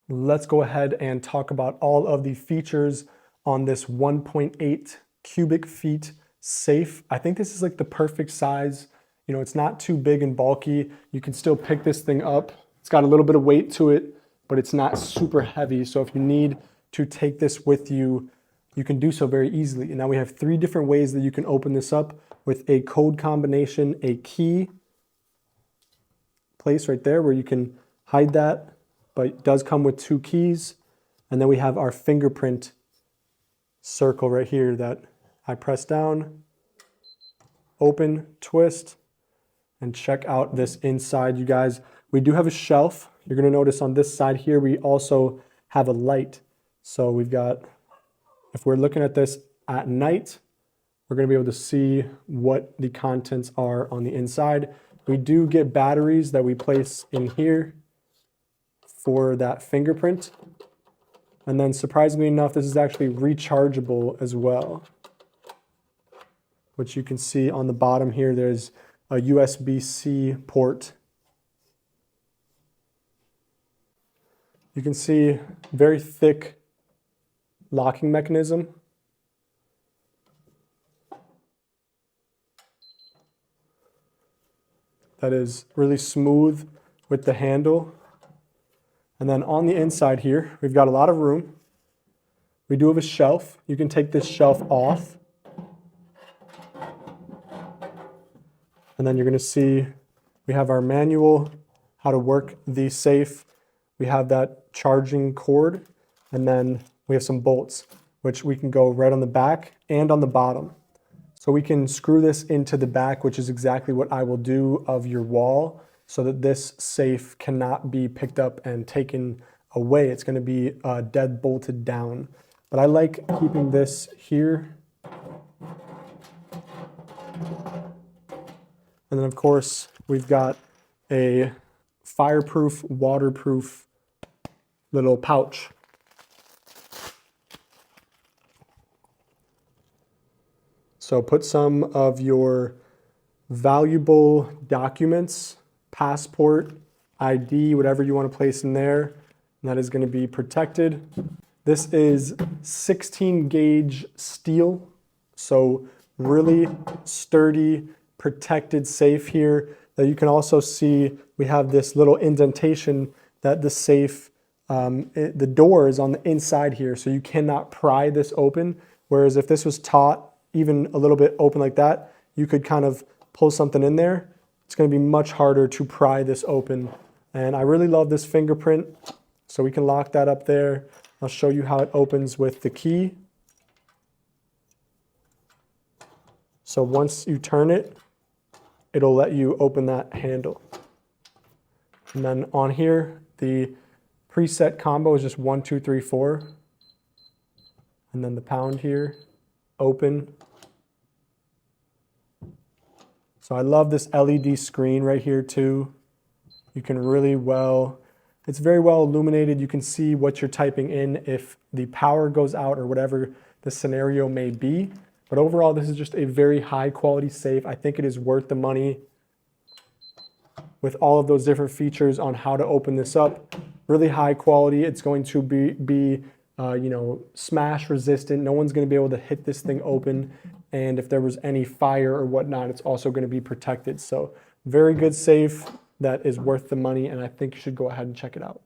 Let's go ahead and talk about all of the features on this 1.8 cubic feet safe. I think this is like the perfect size. You know, it's not too big and bulky. You can still pick this thing up. It's got a little bit of weight to it, but it's not super heavy. So if you need to take this with you, you can do so very easily. And now we have 3 different ways that you can open this up with a code combination, a key place right there where you can hide that, but it does come with 2 keys. And then we have our fingerprint circle right here that I press down, open, twist, and check out this inside, you guys. We do have a shelf. You're gonna notice on this side here, we also have a light. So we've got, if we're looking at this at night, we're gonna be able to see what the contents are on the inside. We do get batteries that we place in here for that fingerprint. And then surprisingly enough, this is actually rechargeable as well, which you can see on the bottom here, there's a USB-C port. You can see very thick locking mechanism. That is really smooth with the handle. And then on the inside here, we've got a lot of room. We do have a shelf. You can take this shelf off. And then you're going to see we have our manual, how to work the safe. We have that charging cord, and then we have some bolts, which we can go right on the back and on the bottom. So we can screw this into the back, which is exactly what I will do of your wall, so that this safe cannot be picked up and taken away. It's going to be dead bolted down. But I like keeping this here. And then of course, we've got a fireproof, waterproof little pouch. So put some of your valuable documents, passport, ID, whatever you want to place in there, and that is going to be protected. This is 16 gauge steel, so really sturdy, protected safe here. That you can also see we have this little indentation that the safe, the door is on the inside here, so you cannot pry this open. Whereas if this was taut, even a little bit open like that, you could kind of pull something in there. It's going to be much harder to pry this open. And I really love this fingerprint, so we can lock that up there. I'll show you how it opens with the key. So once you turn it, it'll let you open that handle. And then on here, the preset combo is just 1, 2, 3, 4. And then the pound here, open. So I love this LED screen right here too. You can really it's very well illuminated. You can see what you're typing in if the power goes out or whatever the scenario may be. But overall, this is just a very high quality safe. I think it is worth the money with all of those different features on how to open this up. Really high quality. It's going to be you know, smash resistant. No one's going to be able to hit this thing open. And if there was any fire or whatnot, it's also going to be protected. So very good safe that is worth the money, and I think you should go ahead and check it out.